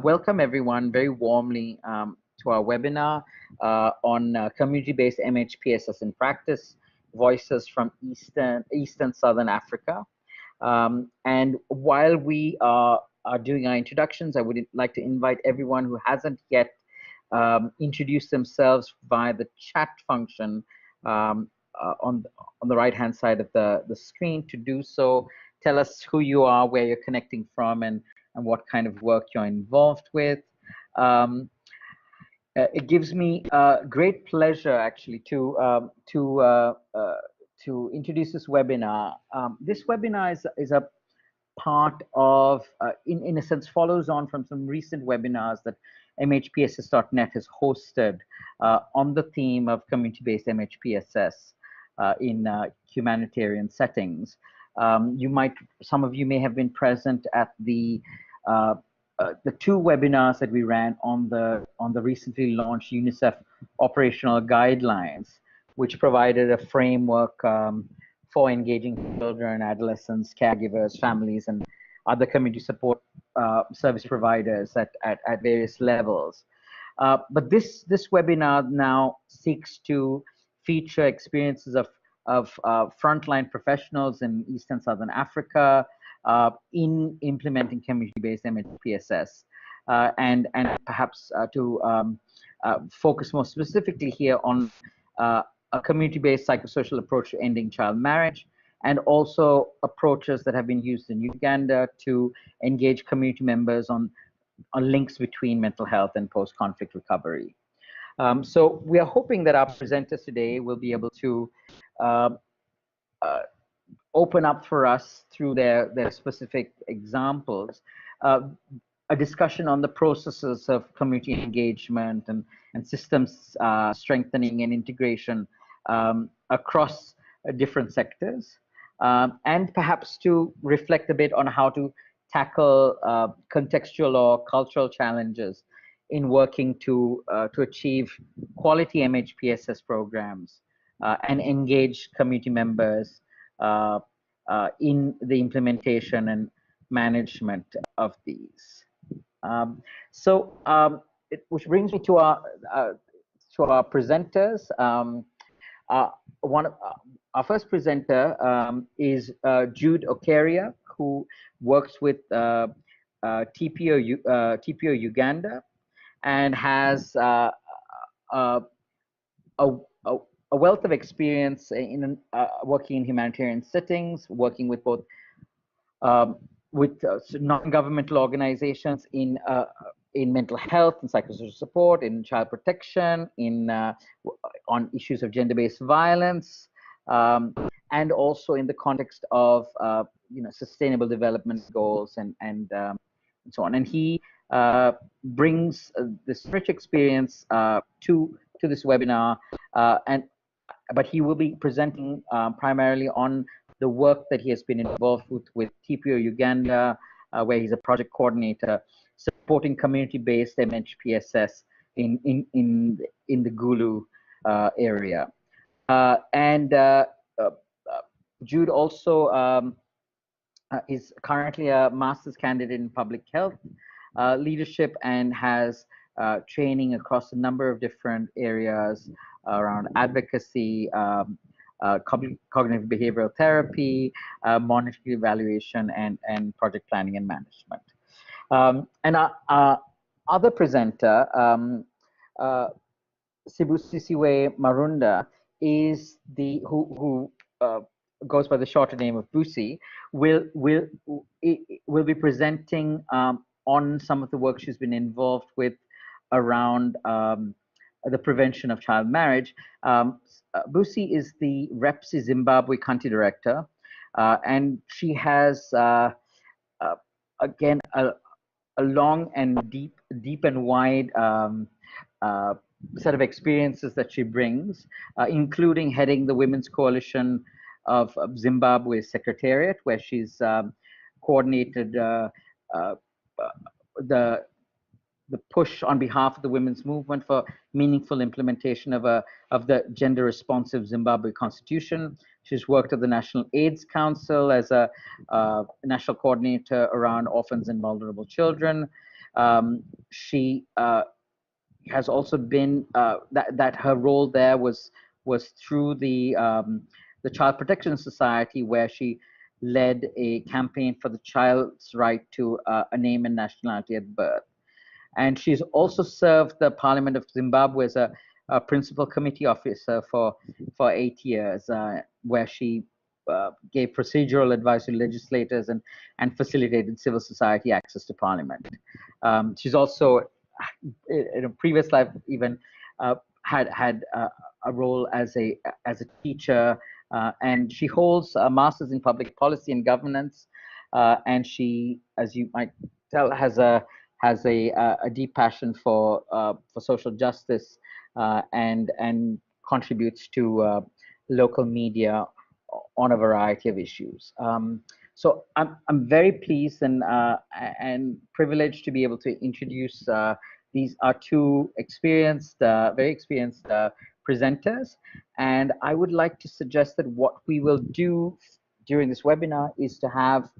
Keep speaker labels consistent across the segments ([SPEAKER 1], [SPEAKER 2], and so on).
[SPEAKER 1] Welcome everyone very warmly to our webinar on community-based MHPSS in practice, voices from Eastern Southern Africa. And while we are doing our introductions, I would like to invite everyone who hasn't yet introduced themselves via the chat function on the right-hand side of the screen to do so. Tell us who you are, where you're connecting from, and what kind of work you're involved with. It gives me great pleasure, actually, to introduce this webinar. This webinar is a part of, in a sense, follows on from some recent webinars that MHPSS.net has hosted on the theme of community-based MHPSS in humanitarian settings. Some of you may have been present at the two webinars that we ran on the recently launched UNICEF Operational Guidelines, which provided a framework for engaging children, adolescents, caregivers, families, and other community support service providers at various levels. But this webinar now seeks to feature experiences of frontline professionals in East and Southern Africa in implementing community-based MHPSS, and perhaps to focus more specifically here on a community-based psychosocial approach to ending child marriage, and also approaches that have been used in Uganda to engage community members on links between mental health and post-conflict recovery. So we are hoping that our presenters today will be able to open up for us through their specific examples, a discussion on the processes of community engagement and systems strengthening and integration across different sectors, and perhaps to reflect a bit on how to tackle contextual or cultural challenges in working to achieve quality MHPSS programs and engage community members in the implementation and management of these. Which brings me to our presenters. Our first presenter is Jude Okeria, who works with TPO Uganda and has a wealth of experience in working in humanitarian settings, working with both non-governmental organizations in mental health and psychosocial support, in child protection, on issues of gender-based violence, and also in the context of sustainable development goals and so on. And he brings this rich experience to this webinar, but he will be presenting primarily on the work that he has been involved with TPO Uganda, where he's a project coordinator supporting community-based MHPSS in the Gulu area. Jude also is currently a master's candidate in public health leadership and has training across a number of different areas around advocacy, cognitive behavioral therapy, monitoring evaluation, and project planning and management. And our other presenter, Sibusisiwe Marunda, is who goes by the shorter name of Busi, will be presenting on some of the work she's been involved with around the prevention of child marriage. Busi is the REPSSI Zimbabwe country director, and she has again a long and deep and wide set of experiences that she brings, including heading the Women's Coalition of Zimbabwe Secretariat, where she's coordinated the push on behalf of the women's movement for meaningful implementation of the gender-responsive Zimbabwe Constitution. She's worked at the National AIDS Council as a national coordinator around orphans and vulnerable children. She has also been that her role there was through the Child Protection Society, where she led a campaign for the child's right to a name and nationality at birth. And she's also served the Parliament of Zimbabwe as a principal committee officer for 8 years, where she gave procedural advice to legislators and facilitated civil society access to Parliament. She's also, in a previous life, even had a role as a teacher, and she holds a master's in public policy and governance, and she, as you might tell, has a deep passion for social justice, and contributes to local media on a variety of issues. So I'm very pleased and privileged to be able to introduce these are two very experienced presenters, and I would like to suggest that what we will do during this webinar is to have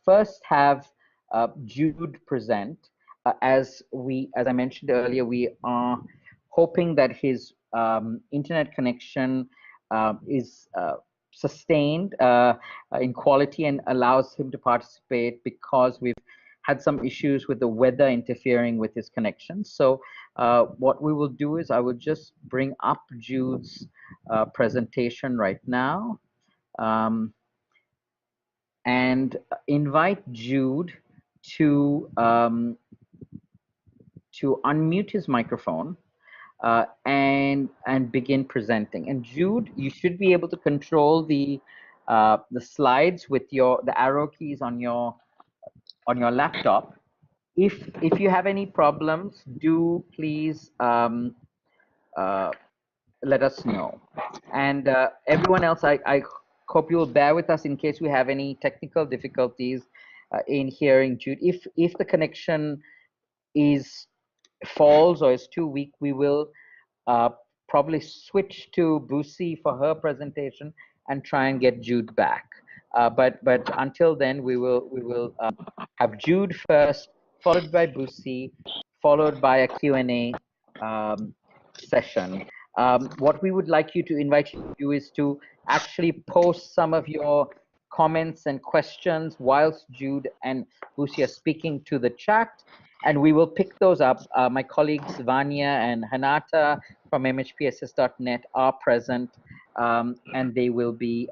[SPEAKER 1] first have Jude present. As I mentioned earlier, we are hoping that his internet connection is sustained in quality and allows him to participate, because we've had some issues with the weather interfering with his connection. So what we will do is I will just bring up Jude's presentation right now, and invite Jude to unmute his microphone and begin presenting. And Jude, you should be able to control the slides with the arrow keys on your laptop. If you have any problems, do please let us know. And everyone else, I hope you will bear with us in case we have any technical difficulties in hearing Jude. If the connection falls or is too weak, we will probably switch to Busi for her presentation and try and get Jude back. But until then, we will have Jude first, followed by Busi, followed by a Q&A session. What we would like you to invite you to do is to actually post some of your comments and questions whilst Jude and Busi are speaking to the chat, and we will pick those up. My colleagues Vanya and Hanata from MHPSS.net are present, and they will be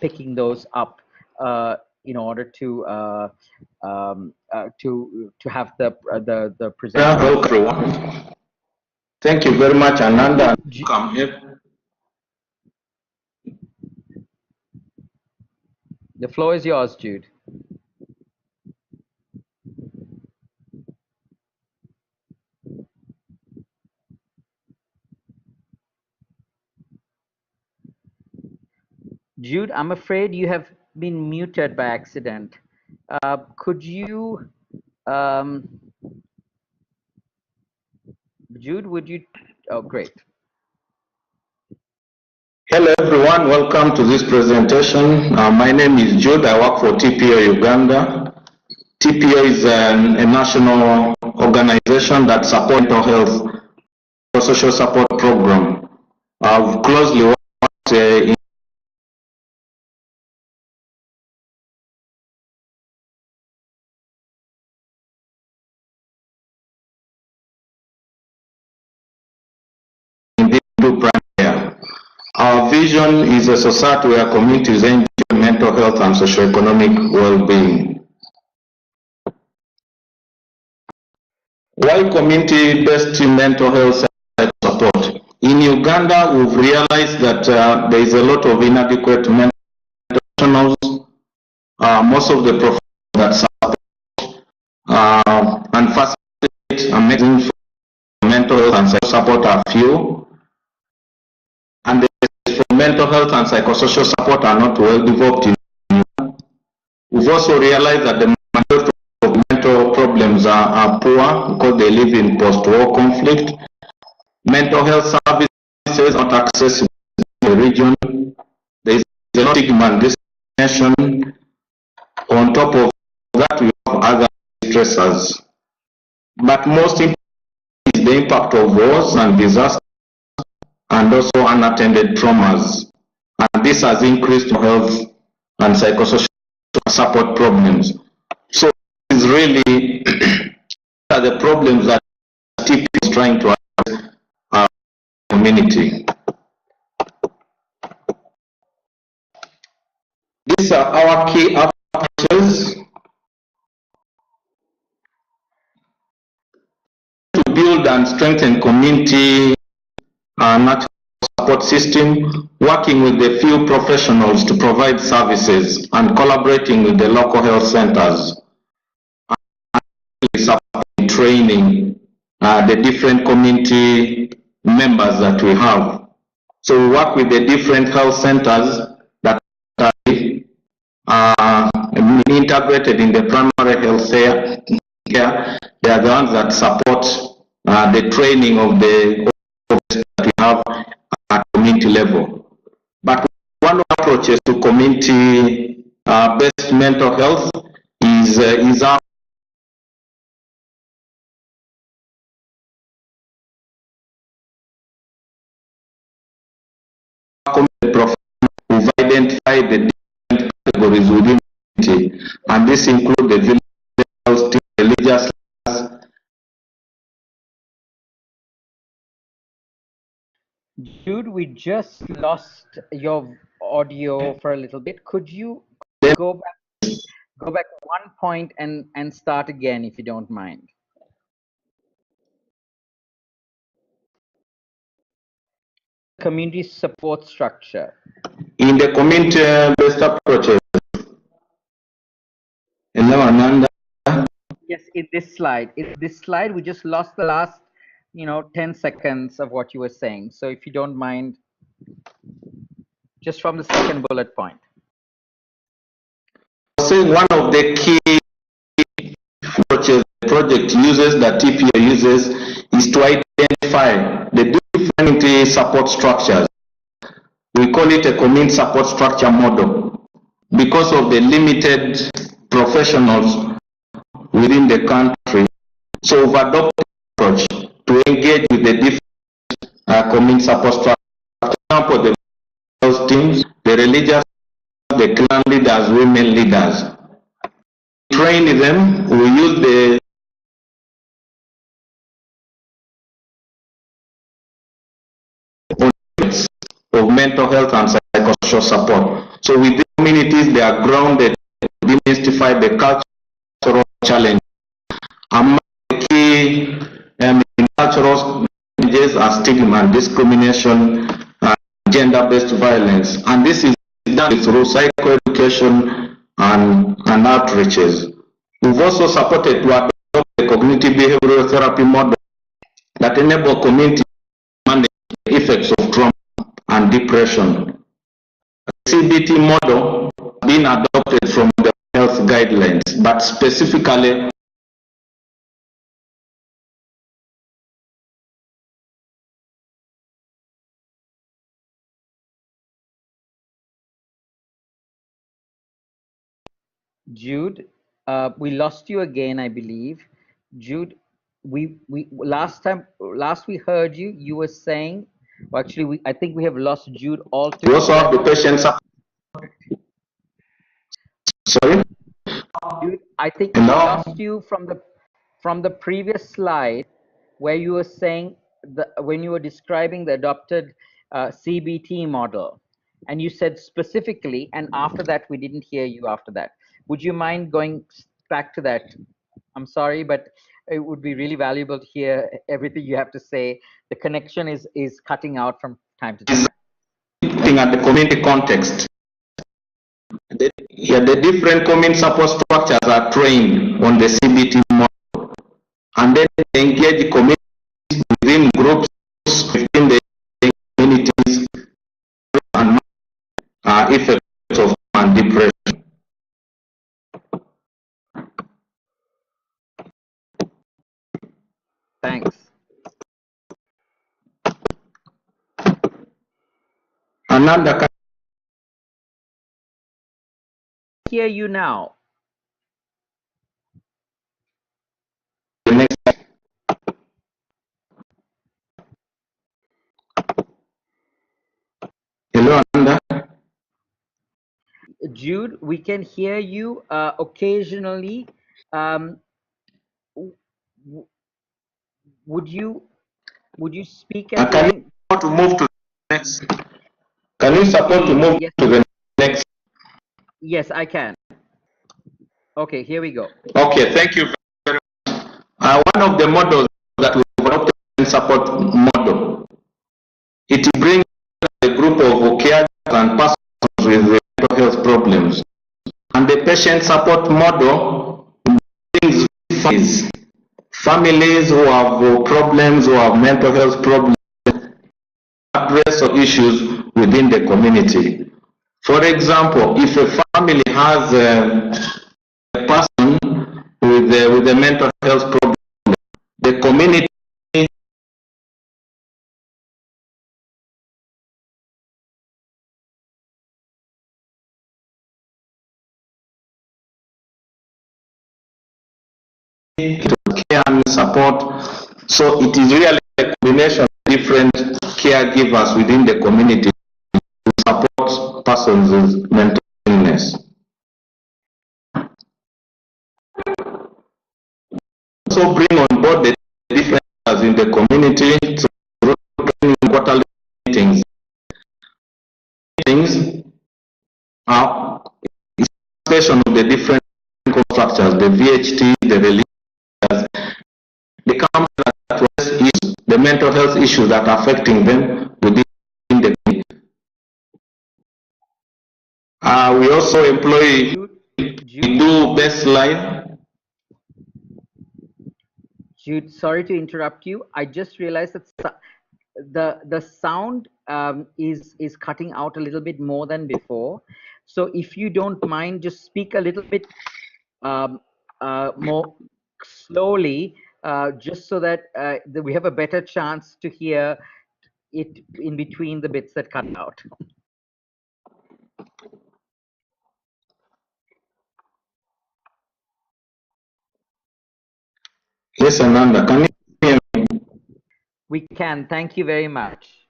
[SPEAKER 1] picking those up in order to have the presentation.
[SPEAKER 2] Hello everyone. Thank you very much, Ananda. Come here.
[SPEAKER 1] The floor is yours, Jude. Jude, I'm afraid you have been muted by accident. Could you, Jude, would you, oh, great.
[SPEAKER 2] Hello everyone, welcome to this presentation. My name is Jude, I work for TPO Uganda. TPO is a national organization that supports mental health social support program. I've closely worked in Our vision is a society where communities enjoy mental health and socioeconomic well-being. Why community-based mental health support? In Uganda, we've realized that there is a lot of inadequate mental professionals. Most of the professionals that support and facilitate and make mental health and social support are few. And the mental health and psychosocial support are not well developed in Uganda. We've also realized that the majority of mental problems are poor because they live in post-war conflict. Mental health services are not accessible in the region. There is a lot of stigma and discrimination. On top of that, we have other stressors. But most important is the impact of wars and disasters and also unattended traumas. And this has increased health and psychosocial support problems. So it's really the problems that TPO is trying to address our community. These are our key approaches to build and strengthen community natural support system, working with the field professionals to provide services and collaborating with the local health centers, and training the different community members that we have. So we work with the different health centers that are integrated in the primary health care. They are the ones that support the training of the that we have at community level. But one approach to community-based mental health is our who've identified the different categories within community, and this includes the village, religious.
[SPEAKER 1] Jude, we just lost your audio for a little bit. Could you go back one point and start again, if you don't mind? Community support structure.
[SPEAKER 2] In the community-based approaches, hello, Ananda.
[SPEAKER 1] Yes, in this slide, we just lost the last, 10 seconds of what you were saying. So if you don't mind, just from the second bullet point.
[SPEAKER 2] So one of the key approaches the project uses, that TPO uses, is to identify the different support structures. We call it a community support structure model because of the limited professionals within the country. So we've adopted an approach to engage with the different community support structures. For example, the health teams, the religious, the clan leaders, women leaders. Train them, we use the of mental health and psychosocial support. So with the communities, they are grounded to demystify the cultural challenge. Among the key cultural challenges are stigma and discrimination and gender-based violence. And this is done through psychoeducation and outreaches. We've also supported to adopt the cognitive behavioral therapy model that enable community to manage the effects of trauma and depression. The CBT model being adopted from the health guidelines, but specifically
[SPEAKER 1] Jude, we lost you again, I believe. Jude, we last we heard you, you were saying, well, actually, I think we have lost Jude altogether.
[SPEAKER 2] we also have the patient support. Sorry?
[SPEAKER 1] Jude, I think we lost you from the previous slide where you were saying when you were describing the adopted CBT model, and you said specifically, and after that we didn't hear you after that. Would you mind going back to that? I'm sorry, but it would be really valuable to hear everything you have to say. The connection is cutting out from time to time.
[SPEAKER 2] Looking at the community context, the different community support structures are trained on the CBT model, and then they engage communities within groups within the communities and effects of and depression.
[SPEAKER 1] Thanks.
[SPEAKER 2] Ananda, can
[SPEAKER 1] I hear you now? Jude, we can hear you occasionally. Would you speak at
[SPEAKER 2] can
[SPEAKER 1] length?
[SPEAKER 2] you to move to the next? Can you support to move to the next?
[SPEAKER 1] Yes, I can. Okay, here we go.
[SPEAKER 2] Okay, thank you very much. One of the models that we developed in support model, it brings a group of caregivers and persons with mental health problems. And the patient support model brings families who have problems, who have mental health problems, address issues within the community. For example, if a family has a person with a mental health problem, the community care and support. So it is really a combination of different caregivers within the community to support persons with mental illness. Also bring on board the different in the community through quarterly meetings. Meetings are expression of the different structures, the VHT, the religious, the companies that address issues, the mental health issues that are affecting them within the community. We also employ, we do baseline.
[SPEAKER 1] Jude, sorry to interrupt you. I just realized that the sound is cutting out a little bit more than before. So if you don't mind, just speak a little bit more slowly, just so that we have a better chance to hear it in between the bits that cut out.
[SPEAKER 2] Yes, Ananda, can you hear me?
[SPEAKER 1] We can. Thank you very much.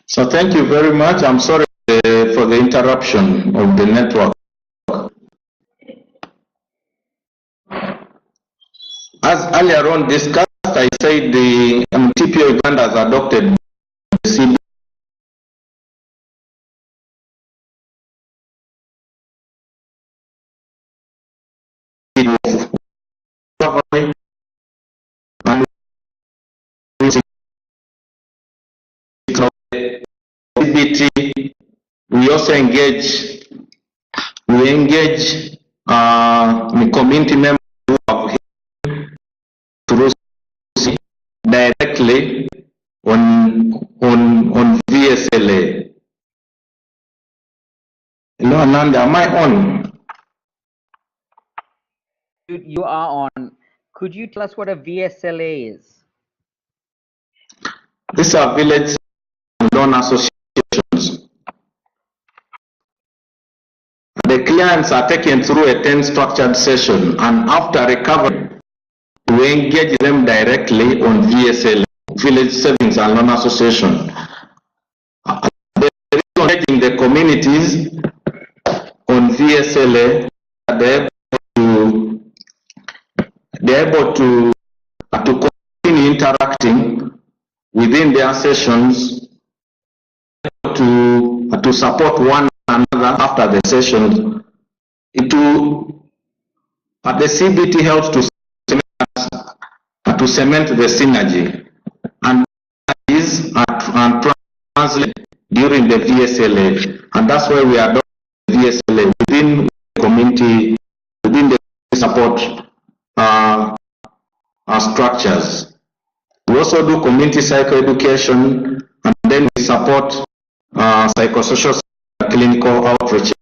[SPEAKER 2] So thank you very much. I'm sorry for the interruption of the network. As earlier on discussed, I said the TPO Uganda has adopted the CB CBT. We also engage the community members who have through directly on VSLA. Hello, Ananda, am I on?
[SPEAKER 1] You are on. Could you tell us what a VSLA is?
[SPEAKER 2] These are village loan associations. The clients are taken through a 10 structured session, and after recovery, we engage them directly on VSLA, Village Savings and Loan Association. Engaging the communities on VSLA, they're able to continue interacting within their sessions to support one another after the sessions. The CBT helps to cement the synergy and translate during the VSLA, and that's why we adopt the VSLA within the community, within the support structures. We also do community psychoeducation, and then we support psychosocial clinical outreach.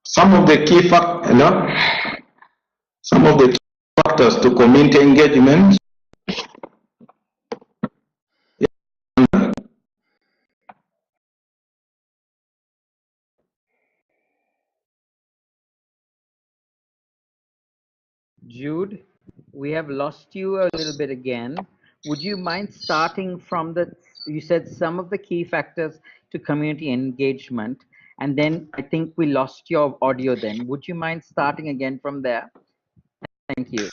[SPEAKER 2] Some of the key factors to community engagement.
[SPEAKER 1] Jude, we have lost you a little bit again. Would you mind starting from you said some of the key factors to community engagement, and then I think we lost your audio then. Would you mind starting again from there? Thank you.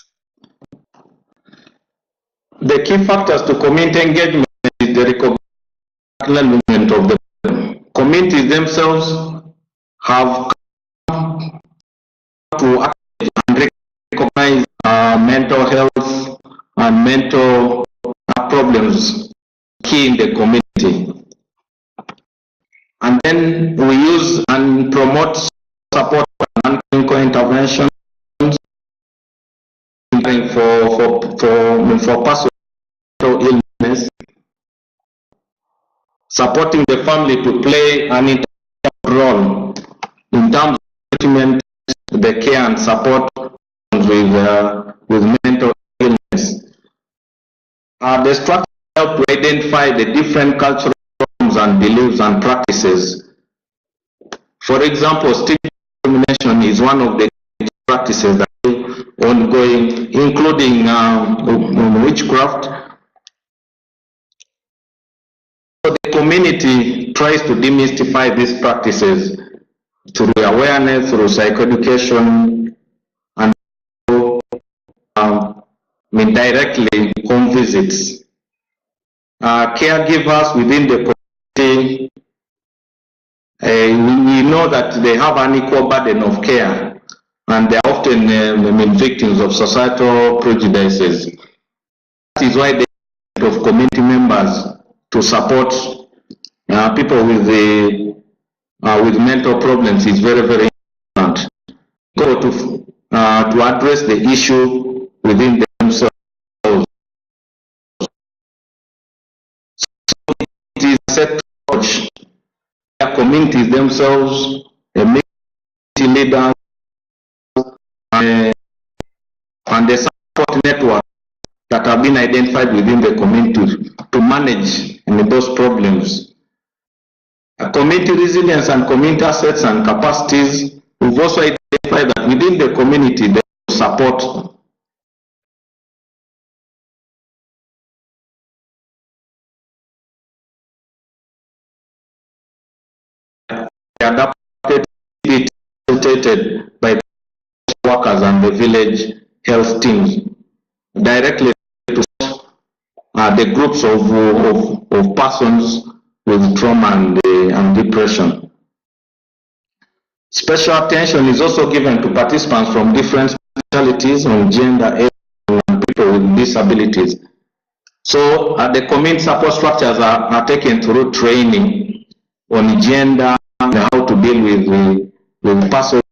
[SPEAKER 2] The key factors to community engagement is the recognition of the communities themselves have come to acknowledge and recognize mental health and mental problems key in the community. And then we use and promote support and clinical interventions for personal illness, supporting the family to play an important role in terms of treatment, the care and support with mental illness. The structure help to identify the different cultural norms and beliefs and practices. For example, stigma discrimination is one of the practices that are ongoing, including witchcraft. So the community tries to demystify these practices through awareness, through psychoeducation, and directly home visits. Caregivers within the community, we know that they have an equal burden of care, and they are often victims of societal prejudices. That is why the of community members to support people with mental problems is very, very important. So to address the issue within themselves. So it is a set approach. Communities themselves, community leaders, and the support network that have been identified within the community to manage those problems. Community resilience and community assets and capacities, we've also identified that within the community they support adapted facilitated by the workers and the village health teams directly to the groups of persons with trauma and depression. Special attention is also given to participants from different specialties on gender, age, and people with disabilities. So the community support structures are taken through training on gender and how to deal with persons.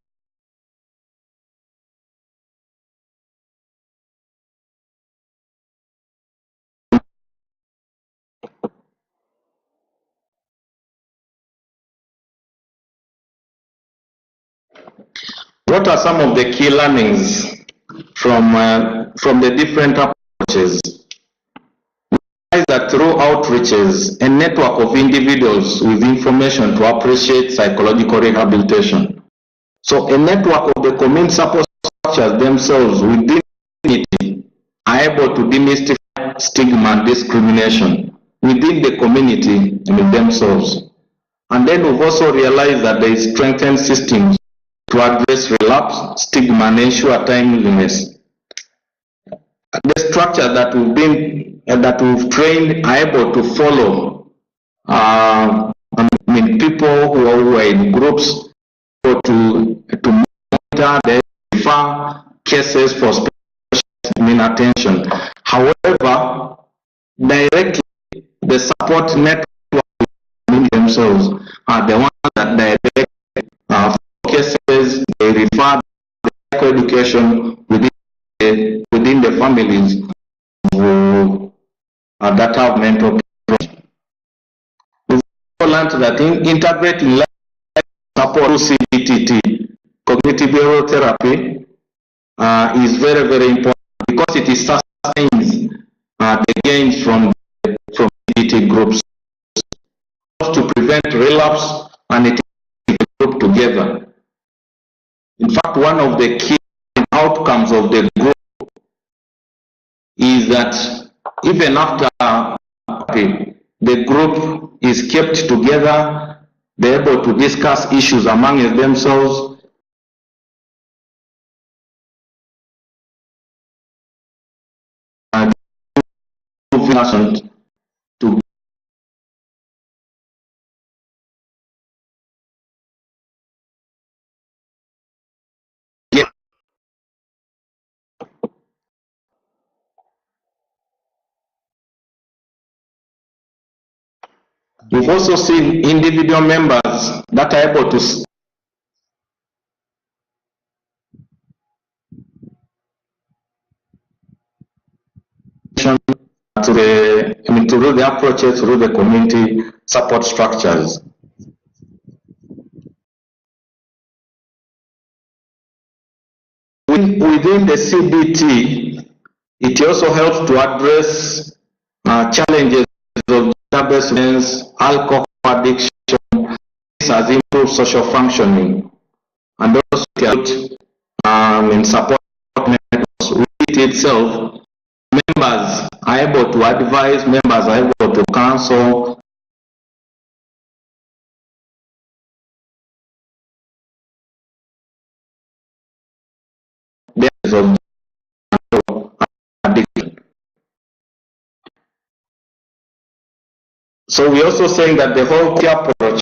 [SPEAKER 2] What are some of the key learnings from the different approaches? We realize that through outreaches, a network of individuals with information to appreciate psychological rehabilitation. So a network of the community support structures themselves within the community are able to demystify stigma and discrimination within the community themselves. And then we've also realized that there is strengthened systems to address relapse, stigma, and ensure timeliness. The structure that we've trained are able to follow people who are in groups to monitor, they refer cases for special attention. However, directly the support network themselves are the ones that direct cases, they refer the psychoeducation within the families who that have mental problems. We've also learned that integrating support through CBTT, cognitive behavioral therapy, is very, very important because it sustains the gains from CBT groups to prevent relapse and it group together. In fact, one of the key outcomes outcomes of the group is that even after the group is kept together, they're able to discuss issues among themselves. To get. We've also seen individual members that are able to to do the approaches through the community support structures. Within the CBT, it also helps to address challenges of gender-based violence, alcohol addiction, has improved social functioning, and also helped in support networks. With it itself, members are able to advise, members are able to counsel. Of addiction. So we're also saying that the whole care approach,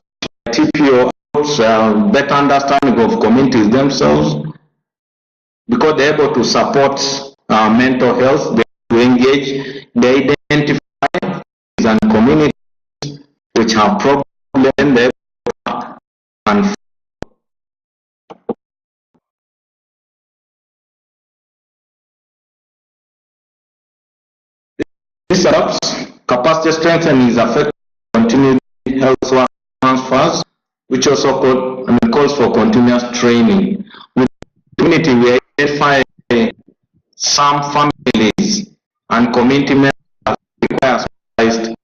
[SPEAKER 2] TPO, helps better understanding of communities themselves, because they're able to support mental health, they engage, they identify and communities which have problems, and this helps capacity strengthening is affecting continued health transfers, which also calls for continuous training. With community, we identify some families and community members require specialized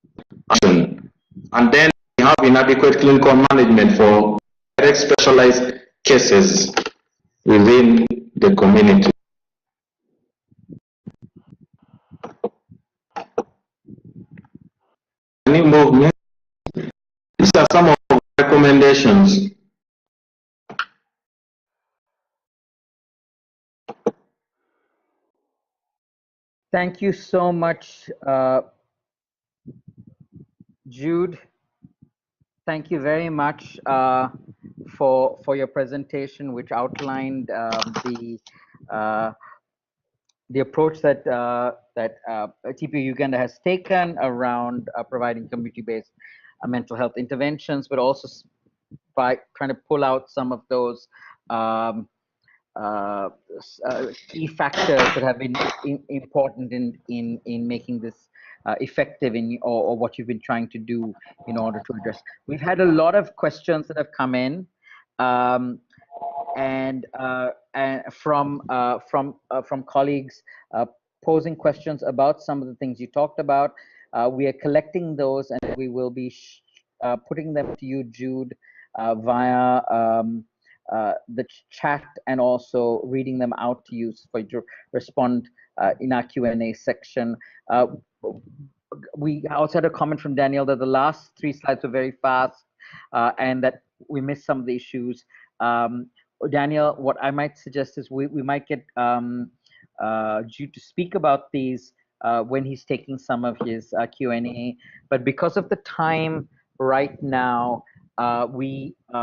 [SPEAKER 2] action, and then we have inadequate clinical management for direct specialized cases within the community. Any movement? These are some of the recommendations.
[SPEAKER 1] Thank you so much, Jude. Thank you very much for your presentation, which outlined the approach that TPO Uganda has taken around providing community-based mental health interventions, but also by trying to pull out some of those key factors that have been important in making this effective or what you've been trying to do in order to address. We've had a lot of questions that have come in, and from colleagues posing questions about some of the things you talked about. We are collecting those, and we will be putting them to you, Jude, via the chat, and also reading them out to you for you to respond in our Q&A section. We also had a comment from Daniel that the last 3 slides were very fast, and that we missed some of the issues. Daniel, what I might suggest is we might get Jude to speak about these when he's taking some of his Q&A, but because of the time right now,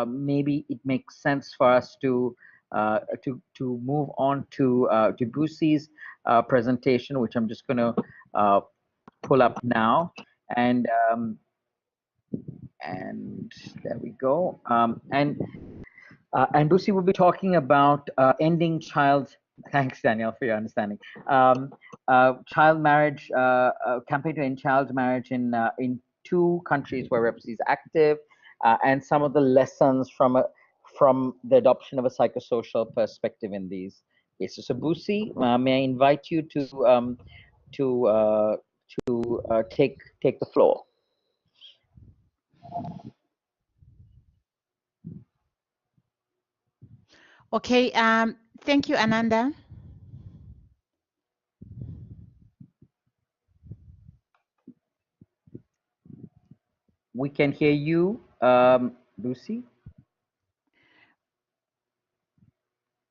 [SPEAKER 1] maybe it makes sense for us to move on to Sibusisiwe's presentation, which I'm just going to pull up now, and there we go. And Busi will be talking about ending child. Thanks, Daniel, for your understanding. Child marriage, campaign to end child marriage in 2 countries where REPSSI is active, and some of the lessons from the adoption of a psychosocial perspective in these cases. So, Busi, may I invite you to take the floor.
[SPEAKER 3] Okay, thank you, Ananda.
[SPEAKER 1] We can hear you, Lucy.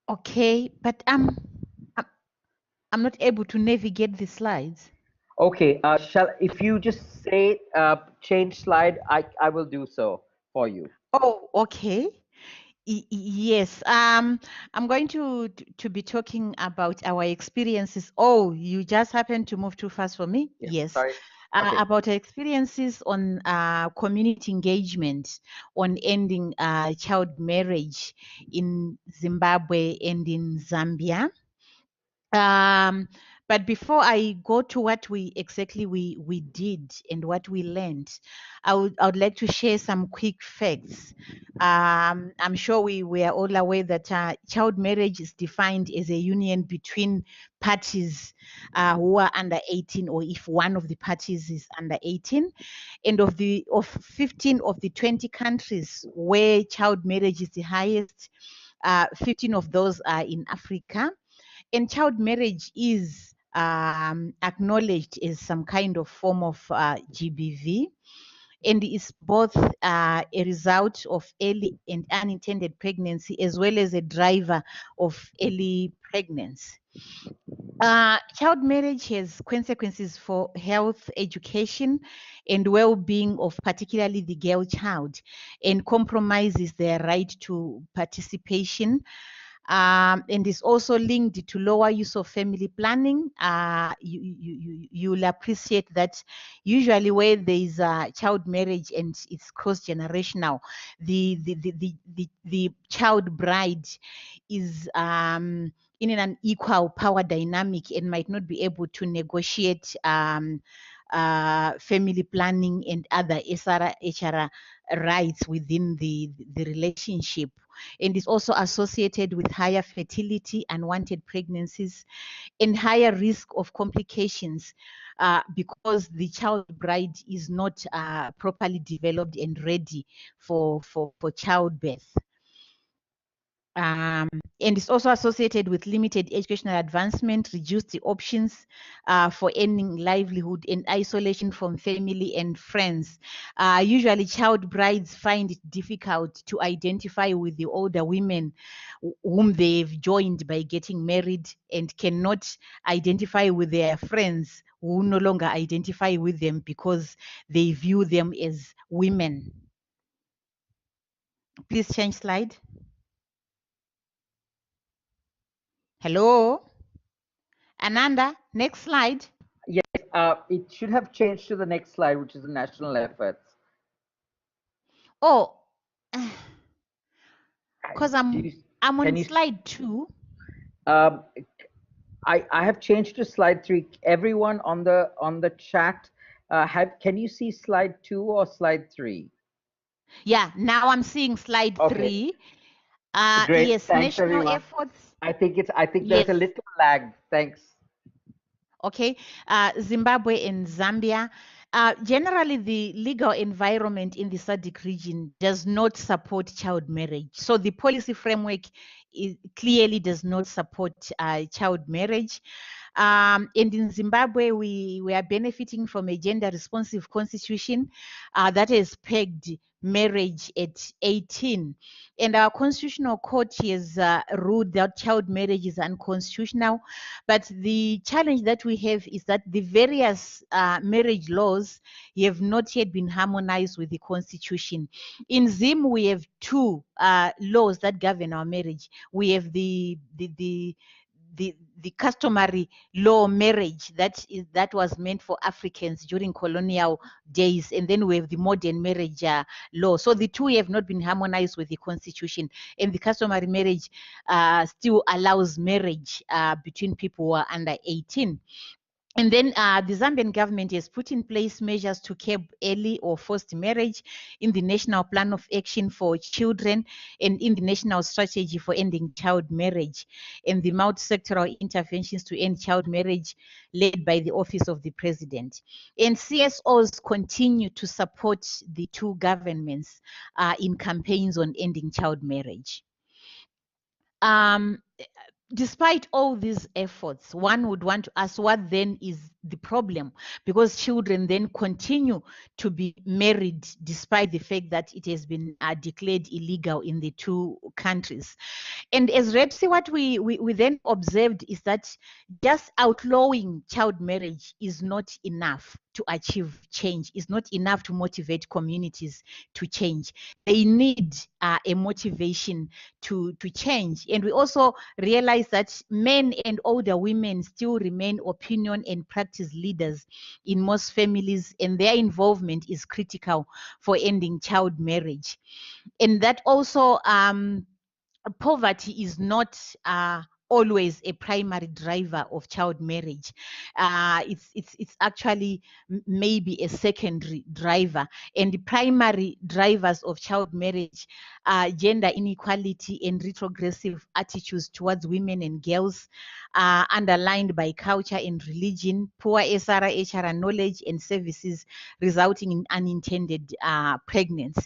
[SPEAKER 3] Okay, but I'm not able to navigate the slides.
[SPEAKER 1] Okay, if you just say change slide, I will do so for you.
[SPEAKER 3] Oh, okay. Yes, I'm going to be talking about our experiences. Oh, you just happened to move too fast for me.
[SPEAKER 1] Yeah,
[SPEAKER 3] Yes.
[SPEAKER 1] sorry. Okay.
[SPEAKER 3] About our experiences on community engagement on ending child marriage in Zimbabwe and in Zambia. But before I go to what we did and what we learned, I would like to share some quick facts. I'm sure we are all aware that child marriage is defined as a union between parties who are under 18, or if one of the parties is under 18. And of 15 of the 20 countries where child marriage is the highest, 15 of those are in Africa. And child marriage is acknowledged as some kind of form of GBV, and is both a result of early and unintended pregnancy, as well as a driver of early pregnancy. Child marriage has consequences for health, education, and well-being of particularly the girl child, and compromises their right to participation, and is also linked to lower use of family planning. You'll appreciate that usually where there is child marriage and it's cross-generational, the child bride is in an unequal power dynamic and might not be able to negotiate family planning and other HR rights within the relationship, and is also associated with higher fertility, unwanted pregnancies, and higher risk of complications because the child bride is not properly developed and ready for childbirth. And it's also associated with limited educational advancement, reduced the options for earning livelihood, and isolation from family and friends. Usually child brides find it difficult to identify with the older women whom they've joined by getting married, and cannot identify with their friends who no longer identify with them because they view them as women. Please change slide. Hello, Ananda, next slide.
[SPEAKER 1] Yes, it should have changed to the next slide, which is the national efforts.
[SPEAKER 3] Oh, because I'm on
[SPEAKER 1] you,
[SPEAKER 3] slide 2.
[SPEAKER 1] I have changed to slide 3. Everyone on the chat, can you see slide 2 or slide 3?
[SPEAKER 3] Yeah, now I'm seeing slide 3.
[SPEAKER 1] Great.
[SPEAKER 3] Yes,
[SPEAKER 1] Thanks,
[SPEAKER 3] national
[SPEAKER 1] everyone.
[SPEAKER 3] efforts.
[SPEAKER 1] I think
[SPEAKER 3] Yes.
[SPEAKER 1] there's a little lag. Thanks.
[SPEAKER 3] Okay, Zimbabwe and Zambia. Generally, the legal environment in the SADC region does not support child marriage. So the policy framework clearly does not support child marriage. And in Zimbabwe, we are benefiting from a gender-responsive constitution that has pegged marriage at 18. And our constitutional court has ruled that child marriage is unconstitutional. But the challenge that we have is that the various marriage laws have not yet been harmonized with the constitution. In Zim, we have 2 laws that govern our marriage. We have the customary law marriage that was meant for Africans during colonial days, and then we have the modern marriage law. So the 2 have not been harmonized with the constitution, and the customary marriage still allows marriage between people who are under 18. And then the Zambian government has put in place measures to curb early or forced marriage in the National Plan of Action for Children and in the National Strategy for Ending Child Marriage, and the multi-sectoral interventions to end child marriage led by the Office of the President. And CSOs continue to support the 2 governments in campaigns on ending child marriage. despite all these efforts, one would want to ask what then is the problem, because children then continue to be married despite the fact that it has been declared illegal in the two countries. And as REPSSI, what we then observed is that just outlawing child marriage is not enough to achieve change, is not enough to motivate communities to change. They need a motivation to change. And we also realize that men and older women still remain opinion and practice leaders in most families, and their involvement is critical for ending child marriage. And that also poverty is not always a primary driver of child marriage. It's actually maybe a secondary driver, and the primary drivers of child marriage are gender inequality and retrogressive attitudes towards women and girls, underlined by culture and religion, poor SRA-HR knowledge and services, resulting in unintended pregnancy.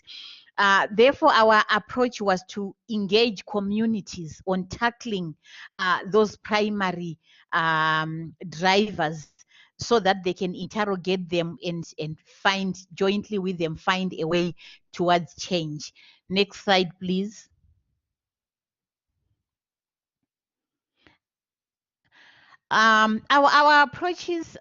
[SPEAKER 3] Therefore, our approach was to engage communities on tackling those primary drivers, so that they can interrogate them and find, jointly with them, find a way towards change. Next slide, please. Our approaches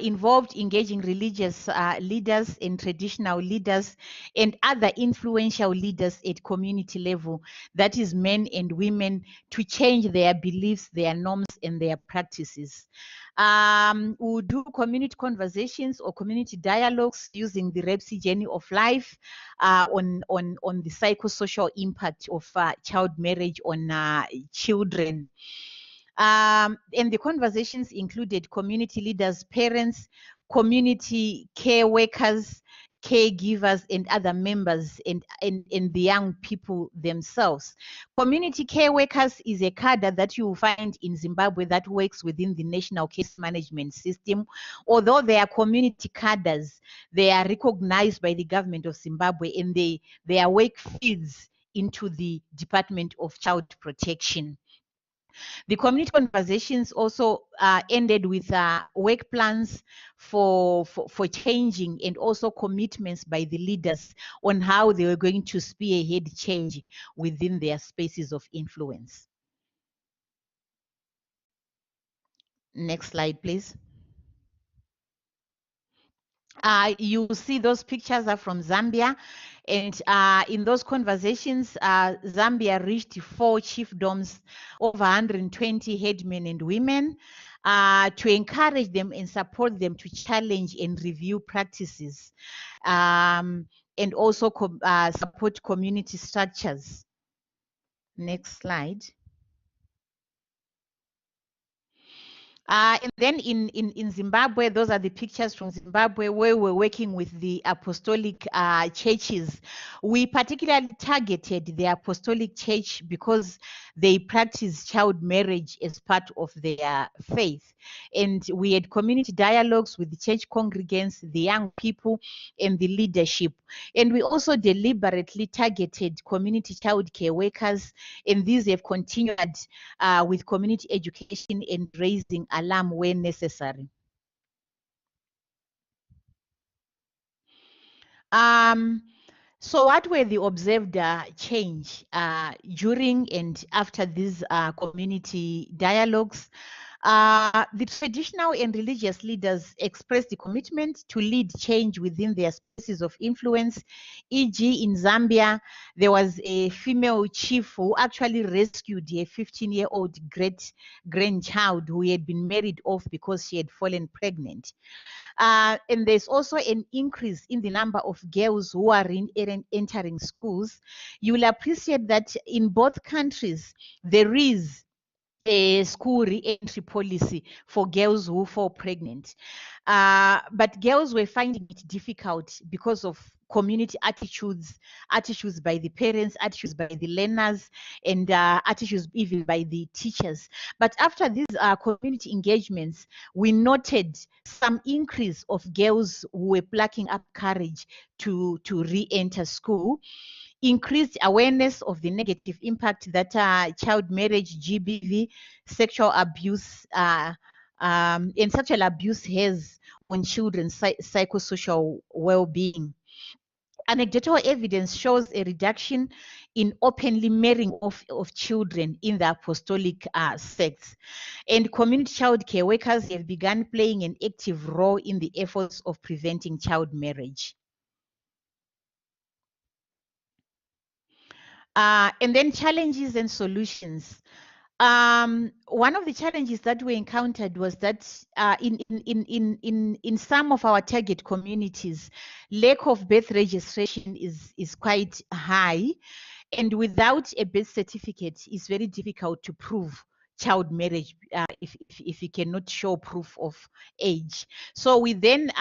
[SPEAKER 3] involved engaging religious leaders and traditional leaders and other influential leaders at community level, that is men and women, to change their beliefs, their norms, and their practices. We'll do community conversations or community dialogues using the REPSSI journey of life on the psychosocial impact of child marriage on children. And the conversations included community leaders, parents, community care workers, caregivers, and other members, and the young people themselves. Community care workers is a cadre that you will find in Zimbabwe that works within the national case management system. Although they are community cadres, they are recognized by the government of Zimbabwe, and their work feeds into the Department of Child Protection. The community conversations also ended with work plans for changing, and also commitments by the leaders on how they were going to spearhead change within their spaces of influence. Next slide, please. You see those pictures are from Zambia, and in those conversations, Zambia reached 4 chiefdoms, over 120 headmen and women, to encourage them and support them to challenge and review practices, and also support community structures. Next slide. And then in Zimbabwe, those are the pictures from Zimbabwe where we're working with the apostolic churches. We particularly targeted the apostolic church because they practice child marriage as part of their faith. And we had community dialogues with the church congregants, the young people, and the leadership. And we also deliberately targeted community child care workers, and these have continued with community education and raising alarm where necessary. So what were the observed change during and after these community dialogues? The traditional and religious leaders expressed the commitment to lead change within their spaces of influence. E.g., in Zambia, there was a female chief who actually rescued a 15-year-old great-grandchild who had been married off because she had fallen pregnant. And there's also an increase in the number of girls who are entering schools. You will appreciate that in both countries, there is a school re-entry policy for girls who fall pregnant. But girls were finding it difficult because of community attitudes by the parents, attitudes by the learners, and attitudes even by the teachers. But after these community engagements, we noted some increase of girls who were plucking up courage to re-enter school. increased awareness of the negative impact that child marriage, GBV, sexual abuse, and sexual abuse has on children's psychosocial well-being. Anecdotal evidence shows a reduction in openly marrying of children in the apostolic sects. And community child care workers have begun playing an active role in the efforts of preventing child marriage. And then challenges and solutions. One of the challenges that we encountered was that in some of our target communities, lack of birth registration is quite high, and without a birth certificate, it's very difficult to prove child marriage if you cannot show proof of age. So we then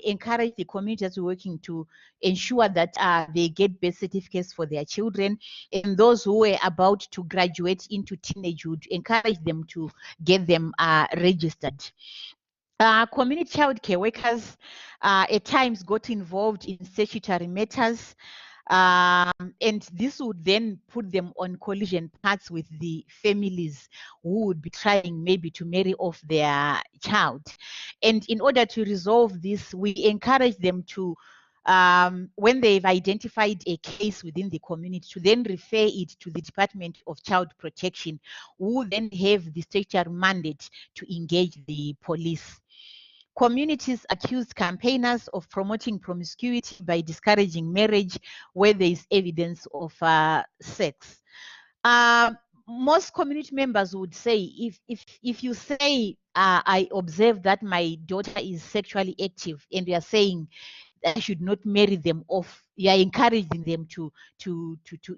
[SPEAKER 3] encourage the community that's working to ensure that they get birth certificates for their children, and those who are about to graduate into teenagehood, encourage them to get them registered. Community child care workers at times got involved in statutory matters, and this would then put them on collision paths with the families who would be trying maybe to marry off their child. And in order to resolve this, we encourage them to, when they've identified a case within the community, to then refer it to the Department of Child Protection, who then have the statutory mandate to engage the police. Communities accused campaigners of promoting promiscuity by discouraging marriage where there is evidence of sex. Most community members would say, if you say, I observe that my daughter is sexually active, and you are saying that I should not marry them off, you are encouraging them to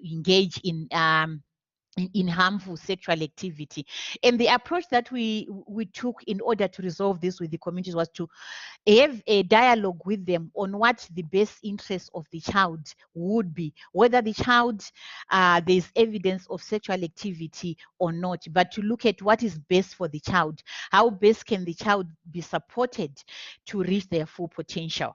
[SPEAKER 3] engage in harmful sexual activity. And the approach that we took in order to resolve this with the communities was to have a dialogue with them on what the best interest of the child would be, whether the child, there's evidence of sexual activity or not, but to look at what is best for the child. How best can the child be supported to reach their full potential?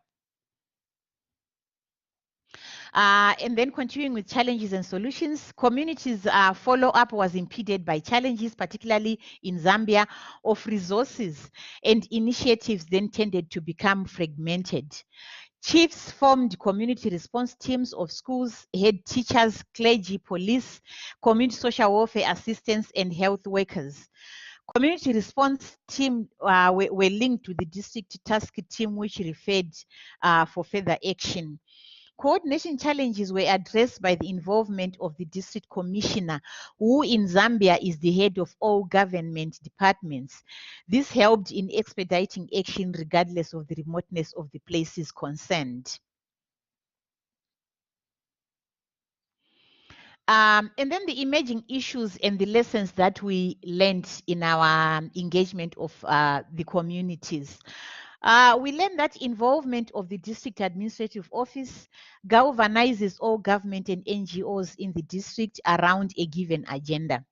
[SPEAKER 3] And then continuing with challenges and solutions, communities follow-up was impeded by challenges, particularly in Zambia, of resources, and initiatives then tended to become fragmented. Chiefs formed community response teams of schools, head teachers, clergy, police, community social welfare assistants, and health workers. Community response team were linked to the district task team, which referred for further action. Coordination challenges were addressed by the involvement of the district commissioner, who in Zambia is the head of all government departments. This helped in expediting action regardless of the remoteness of the places concerned. And then the emerging issues and the lessons that we learned in our engagement of the communities. We learned that involvement of the district administrative office galvanizes all government and NGOs in the district around a given agenda,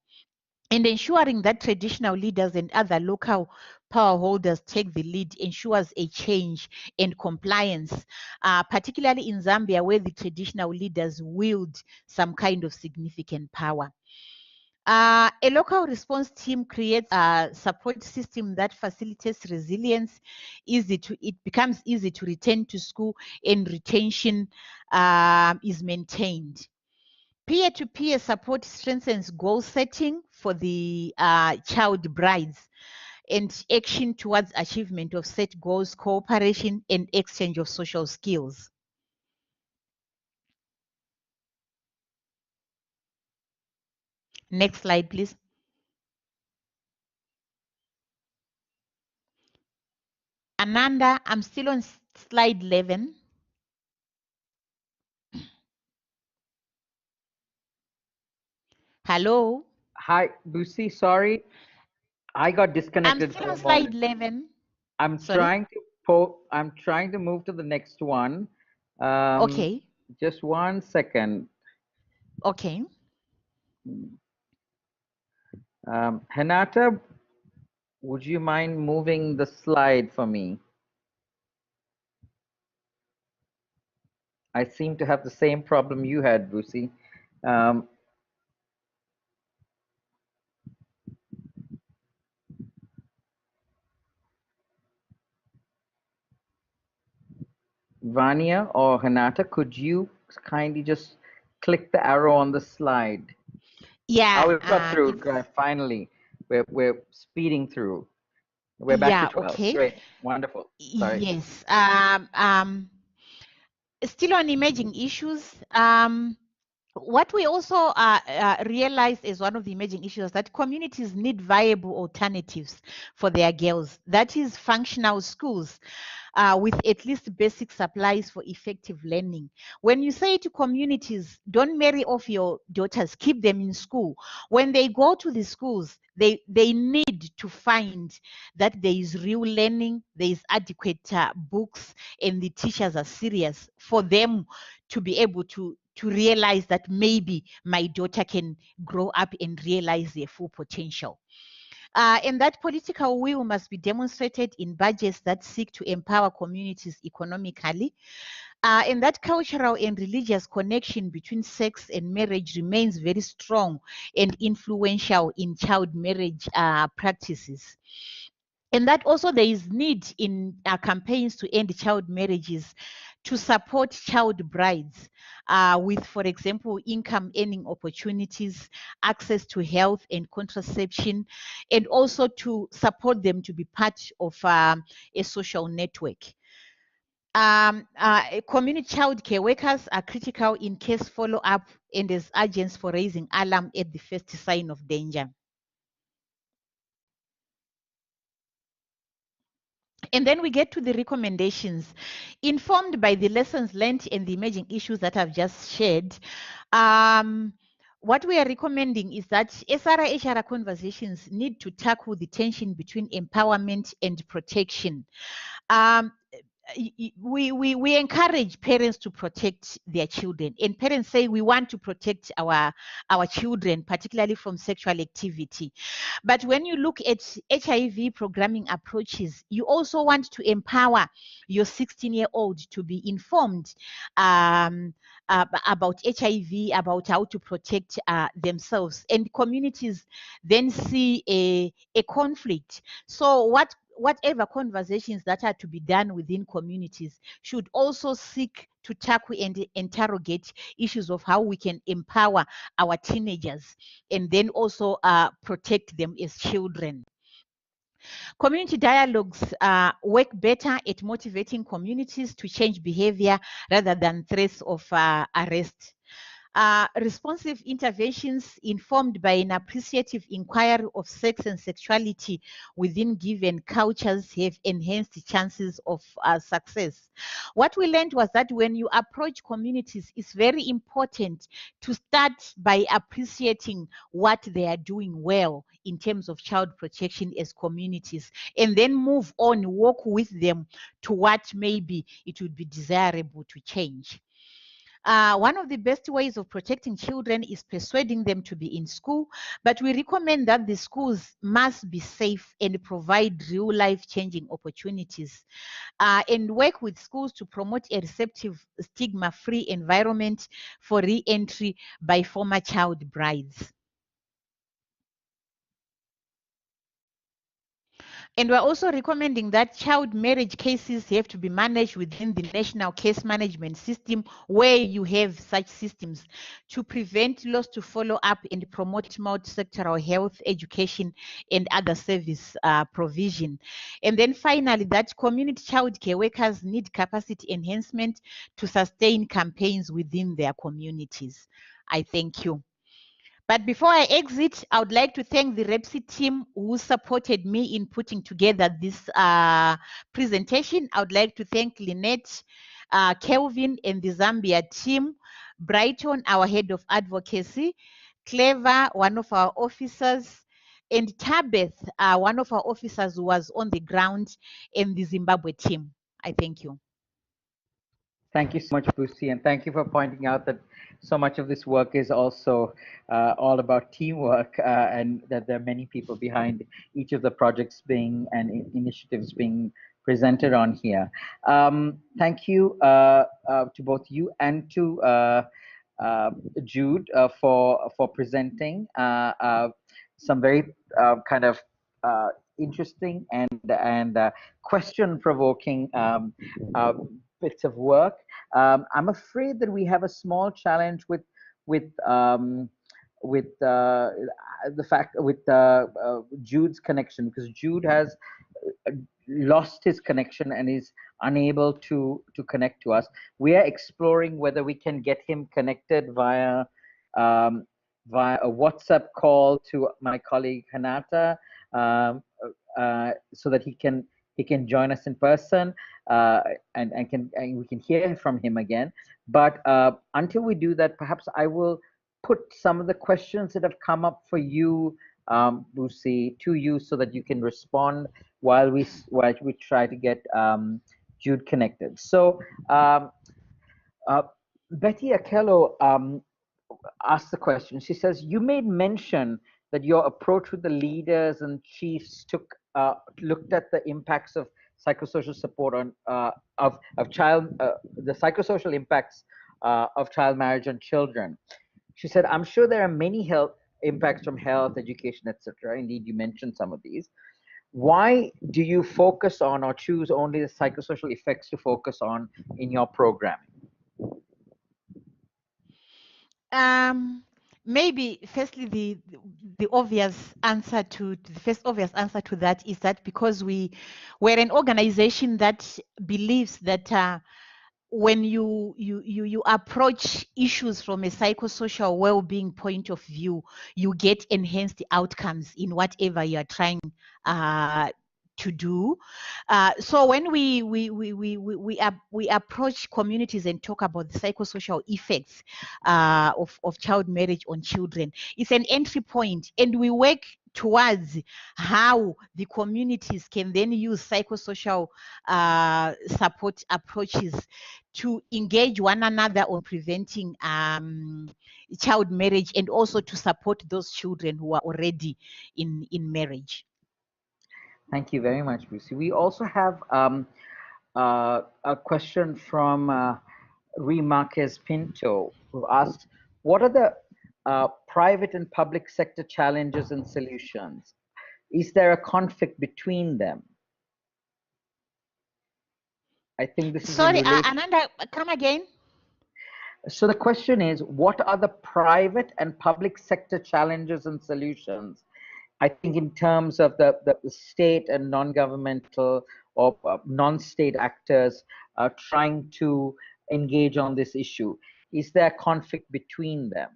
[SPEAKER 3] and ensuring that traditional leaders and other local power holders take the lead ensures a change and compliance, particularly in Zambia, where the traditional leaders wield some kind of significant power. A local response team creates a support system that facilitates resilience. It becomes easy to return to school, and retention is maintained. Peer-to-peer support strengthens goal setting for the child brides, and action towards achievement of set goals, cooperation, and exchange of social skills. Next slide, please. Ananda, I'm still on slide 11. Hello?
[SPEAKER 1] Hi, Lucy, sorry. I got disconnected.
[SPEAKER 3] I'm still on slide 11.
[SPEAKER 1] I'm
[SPEAKER 3] Sorry?
[SPEAKER 1] trying to move to the next one.
[SPEAKER 3] Okay.
[SPEAKER 1] Just 1 second.
[SPEAKER 3] Okay.
[SPEAKER 1] Hinata, would you mind moving the slide for me? I seem to have the same problem you had, Busi. Vania or Hanata, could you kindly just click the arrow on the slide?
[SPEAKER 3] Yeah.
[SPEAKER 1] We got through, finally. We're speeding through. We're back to 12.
[SPEAKER 3] Okay.
[SPEAKER 1] Great. Wonderful. Sorry.
[SPEAKER 3] Yes. Still on emerging issues. What we also realized as one of the emerging issues is that communities need viable alternatives for their girls. That is functional schools with at least basic supplies for effective learning. When you say to communities, don't marry off your daughters, keep them in school. When they go to the schools, they need to find that there is real learning, there is adequate books, and the teachers are serious for them to be able to realize that maybe my daughter can grow up and realize their full potential. And that political will must be demonstrated in budgets that seek to empower communities economically. And that cultural and religious connection between sex and marriage remains very strong and influential in child marriage practices. And that also there is need in campaigns to end child marriages to support child brides with, for example, income earning opportunities, access to health and contraception, and also to support them to be part of a social network. Community child care workers are critical in case follow-up and as agents for raising alarm at the first sign of danger. And then we get to the recommendations. Informed by the lessons learned and the emerging issues that I've just shared, what we are recommending is that SRA-HR conversations need to tackle the tension between empowerment and protection. We encourage parents to protect their children, and parents say we want to protect our children, particularly from sexual activity. But when you look at HIV programming approaches, you also want to empower your 16-year-old to be informed about HIV, about how to protect themselves. And communities then see a conflict. So whatever conversations that are to be done within communities should also seek to tackle and interrogate issues of how we can empower our teenagers and then also protect them as children. Community dialogues work better at motivating communities to change behavior rather than threats of arrest. Responsive interventions informed by an appreciative inquiry of sex and sexuality within given cultures have enhanced the chances of success. What we learned was that when you approach communities, it's very important to start by appreciating what they are doing well in terms of child protection as communities, and then move on, work with them to what maybe it would be desirable to change. One of the best ways of protecting children is persuading them to be in school, but we recommend that the schools must be safe and provide real life changing opportunities and work with schools to promote a receptive, stigma-free environment for re-entry by former child brides. And we're also recommending that child marriage cases have to be managed within the national case management system, where you have such systems to prevent loss to follow up and promote multi-sectoral health, education, and other service provision. And then finally, that community child care workers need capacity enhancement to sustain campaigns within their communities. I thank you. But before I exit, I would like to thank the REPSSI team who supported me in putting together this presentation. I would like to thank Lynette, Kelvin, and the ZAMBIA team, Brighton, our head of advocacy, Clever, one of our officers, and Tabeth, one of our officers who was on the ground, and the Zimbabwe team. I thank you.
[SPEAKER 1] Thank you so much, Busi, and thank you for pointing out that so much of this work is also all about teamwork and that there are many people behind each of the projects being and initiatives being presented on here. Thank you to both you and to Jude for presenting some very kind of interesting and question-provoking bits of work. I'm afraid that we have a small challenge with the fact with Jude's connection, because Jude has lost his connection and is unable to connect to us. We are exploring whether we can get him connected via via a WhatsApp call to my colleague Hanata, so that he can join us in person, and we can hear from him again. But until we do that, perhaps I will put some of the questions that have come up for you, Lucy, to you, so that you can respond while we try to get Jude connected. So Betty Akello asked the question. She says, you made mention that your approach with the leaders and chiefs looked at the impacts of psychosocial support on of child the psychosocial impacts of child marriage on children. She said, I'm sure there are many health impacts from health, education, etc. Indeed, you mentioned some of these. Why do you focus on or choose only the psychosocial effects to focus on in your programming?
[SPEAKER 3] Maybe firstly the obvious answer to the first obvious answer to that is that because we're an organization that believes that when you approach issues from a psychosocial well-being point of view, you get enhanced outcomes in whatever you are trying to do. So when we approach communities and talk about the psychosocial effects of child marriage on children, it's an entry point, and we work towards how the communities can then use psychosocial support approaches to engage one another on preventing child marriage, and also to support those children who are already in marriage.
[SPEAKER 1] Thank you very much, Lucy. We also have a question from Marquez Pinto, who asked, what are the private and public sector challenges and solutions? Is there a conflict between them? I think this is
[SPEAKER 3] sorry, Ananda, come again.
[SPEAKER 1] So the question is, what are the private and public sector challenges and solutions? I think in terms of the state and non-governmental or non-state actors trying to engage on this issue. Is there a conflict between them?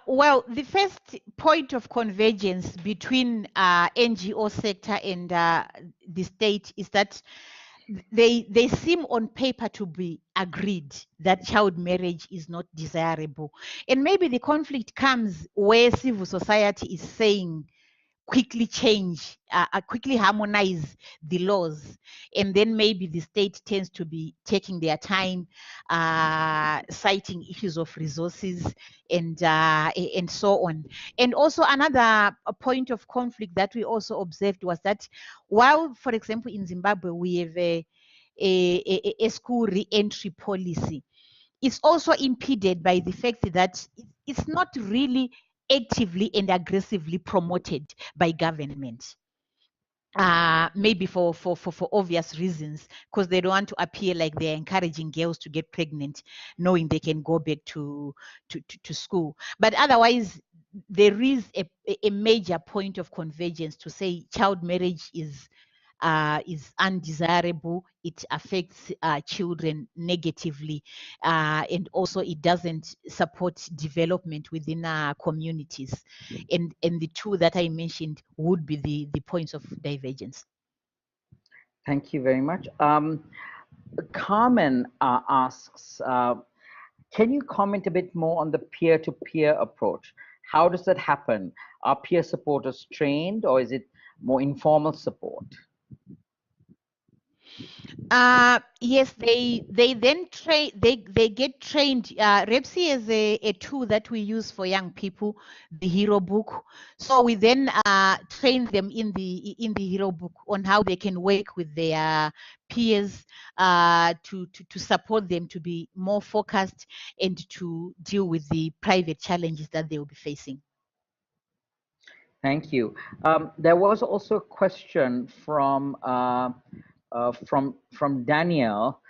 [SPEAKER 3] Well, the first point of convergence between NGO sector and the state is that they seem on paper to be agreed that child marriage is not desirable. And maybe the conflict comes where civil society is saying, quickly change, quickly harmonize the laws, and then maybe the state tends to be taking their time, citing issues of resources and so on. And also another point of conflict that we also observed was that while, for example, in Zimbabwe we have a school re-entry policy, it's also impeded by the fact that it's not really actively and aggressively promoted by government. Maybe for obvious reasons, because they don't want to appear like they're encouraging girls to get pregnant, knowing they can go back to school. But otherwise, there is a major point of convergence to say child marriage is undesirable. It affects children negatively, and also it doesn't support development within our communities. And the two that I mentioned would be the points of divergence.
[SPEAKER 1] Thank you very much. Carmen asks, can you comment a bit more on the peer-to-peer approach? How does that happen? Are peer supporters trained, or is it more informal support?
[SPEAKER 3] Yes, they then train they get trained. REPSSI is a tool that we use for young people, the hero book. So we then train them in the hero book on how they can work with their peers to support them to be more focused and to deal with the private challenges that they will be facing.
[SPEAKER 1] Thank you. There was also a question from Danielle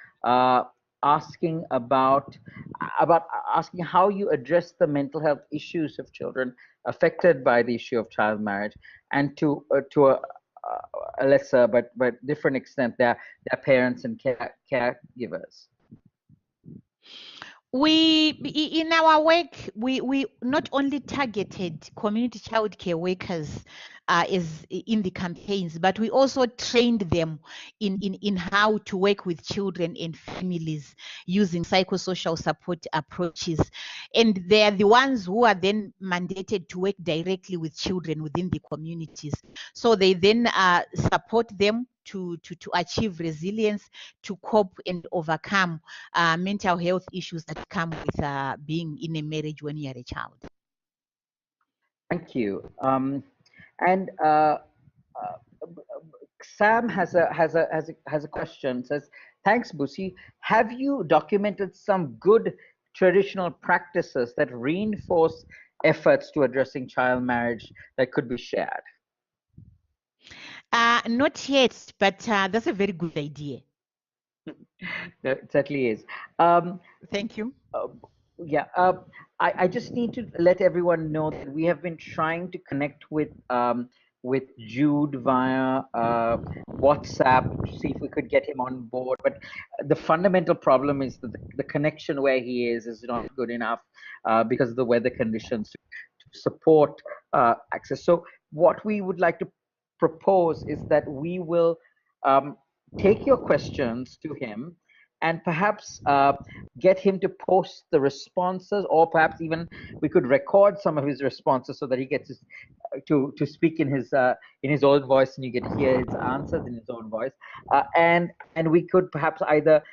[SPEAKER 1] asking about asking how you address the mental health issues of children affected by the issue of child marriage, and to a lesser but different extent their parents and caregivers.
[SPEAKER 3] In our work, we not only targeted community child care workers is in the campaigns, but we also trained them in how to work with children and families using psychosocial support approaches. And they are the ones who are then mandated to work directly with children within the communities. So they then support them to achieve resilience, to cope and overcome mental health issues that come with being in a marriage when you're a child.
[SPEAKER 1] Thank you. And Sam has a question. Says, thanks, Busi. Have you documented some good traditional practices that reinforce efforts to addressing child marriage that could be shared?
[SPEAKER 3] Not yet, but that's a very good idea.
[SPEAKER 1] It certainly is.
[SPEAKER 3] Thank you.
[SPEAKER 1] Yeah, I just need to let everyone know that we have been trying to connect with Jude via WhatsApp to see if we could get him on board. But the fundamental problem is that the connection where he is not good enough because of the weather conditions to support access. So what we would like to propose is that we will take your questions to him and perhaps get him to post the responses, or perhaps even we could record some of his responses so that he gets to speak in his own voice, and you get to hear his answers in his own voice. And we could perhaps either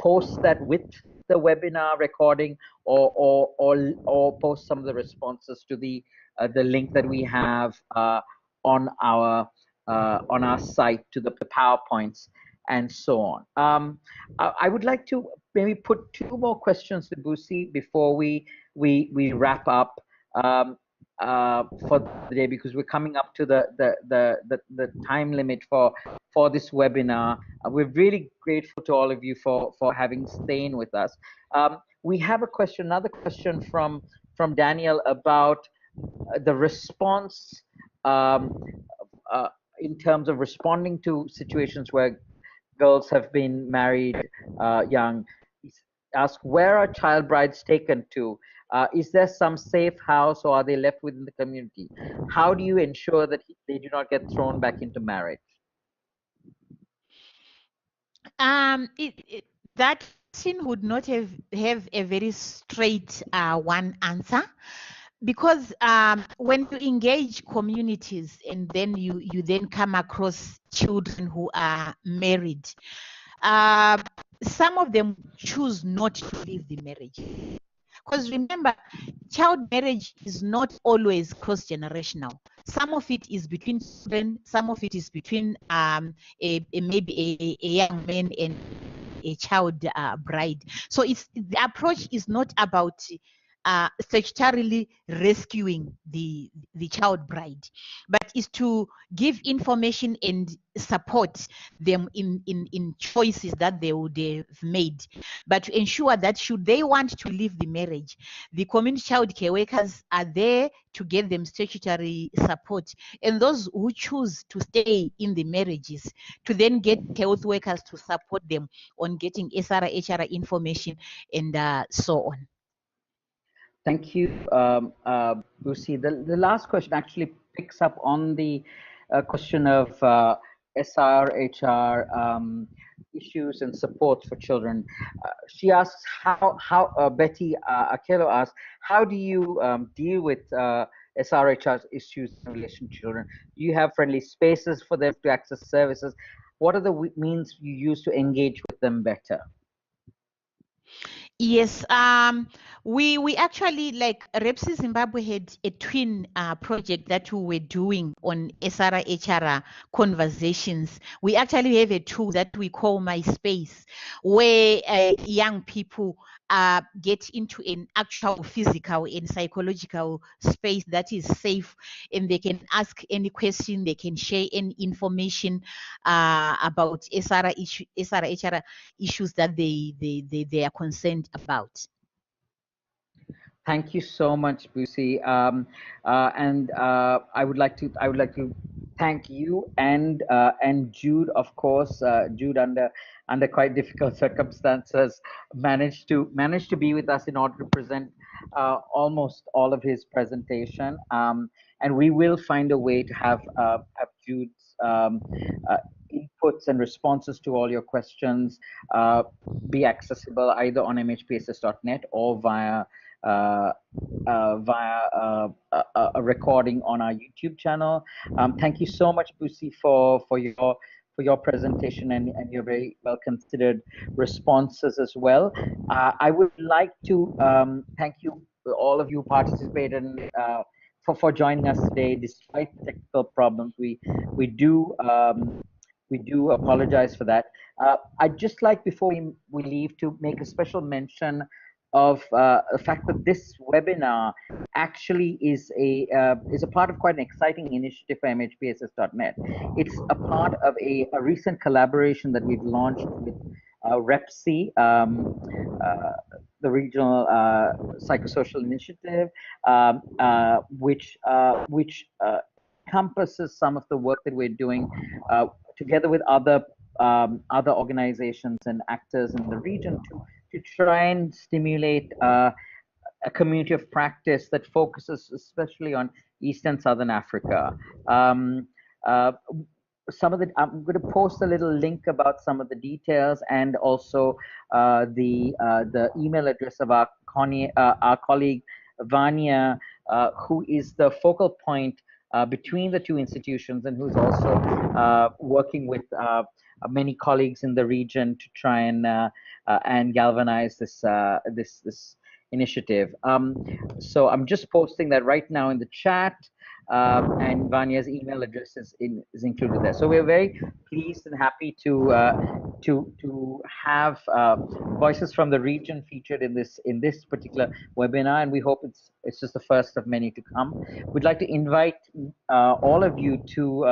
[SPEAKER 1] post that with the webinar recording, or post some of the responses to the link that we have on our site, to the PowerPoints and so on. I would like to maybe put two more questions to Busi before we wrap up for the day, because we're coming up to the time limit for this webinar. We're really grateful to all of you for having staying with us. We have another question from Daniel about the response in terms of responding to situations where girls have been married young. Ask, where are child brides taken to? Is there some safe house, or are they left within the community? How do you ensure that they do not get thrown back into marriage?
[SPEAKER 3] That question would not have a very straight one answer, because when you engage communities and then you then come across children who are married, some of them choose not to leave the marriage. Because remember, child marriage is not always cross-generational. Some of it is between children, some of it is between maybe a young man and a child bride. So the approach is not about statutorily rescuing the child bride, but is to give information and support them in choices that they would have made, but to ensure that should they want to leave the marriage, the community child care workers are there to give them statutory support, and those who choose to stay in the marriages to then get health workers to support them on getting SRA, HRA information and so on.
[SPEAKER 1] Thank you, Lucy. The last question actually picks up on the question of SR, HR issues and support for children. She asks how Betty Akelo asks, how do you deal with SR, HR issues in relation to children? Do you have friendly spaces for them to access services? what are the means you use to engage with them better?
[SPEAKER 3] Yes, we actually, like REPSSI Zimbabwe had a twin project that we were doing on SRA HRA conversations. We actually have a tool that we call My Space, where young people get into an actual physical and psychological space that is safe, and they can ask any question, they can share any information about SRA HRA issues that they are concerned about.
[SPEAKER 1] Thank you so much, Busi. I would like to thank you and Jude, of course. Jude, under quite difficult circumstances, managed to be with us in order to present almost all of his presentation. And we will find a way to have Jude's inputs and responses to all your questions be accessible either on MHPSS.net or via a recording on our YouTube channel. Thank you so much, Busi, for your presentation and your very well considered responses as well. I would like to thank you, all of you participated for joining us today despite the technical problems. We do apologize for that. I'd just like, before we leave, to make a special mention of the fact that this webinar actually is a part of quite an exciting initiative for MHPSS.net. It's a part of a recent collaboration that we've launched with REPSSI, the regional psychosocial initiative, which encompasses some of the work that we're doing together with other organizations and actors in the region to try and stimulate a community of practice that focuses especially on East and Southern Africa. I'm going to post a little link about some of the details, and also the email address of our colleague Vanya, who is the focal point between the two institutions, and who's also working with many colleagues in the region to try and galvanize this initiative. So I'm just posting that right now in the chat, and Vanya's email address is included there. So we're very pleased and happy to have voices from the region featured in this particular webinar, and we hope it's just the first of many to come. We'd like to invite all of you to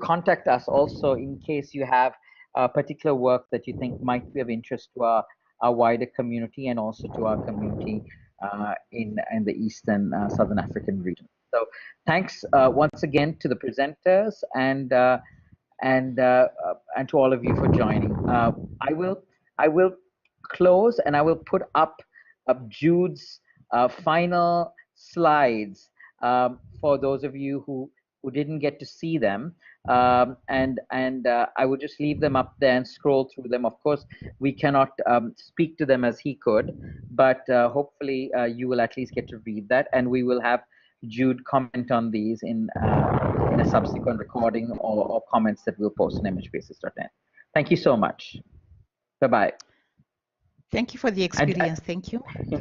[SPEAKER 1] contact us also in case you have particular work that you think might be of interest to our wider community, and also to our community in the Eastern Southern African region. So thanks once again to the presenters and to all of you for joining. I will close, and I will put up Jude's final slides for those of you who didn't get to see them, and I will just leave them up there and scroll through them. Of course, we cannot speak to them as he could, but hopefully you will at least get to read that, and we will have Jude comment on these in a subsequent recording or comments that we'll post on MHPSS.net. Thank you so much. Bye-bye.
[SPEAKER 3] Thank you for the experience. Thank you.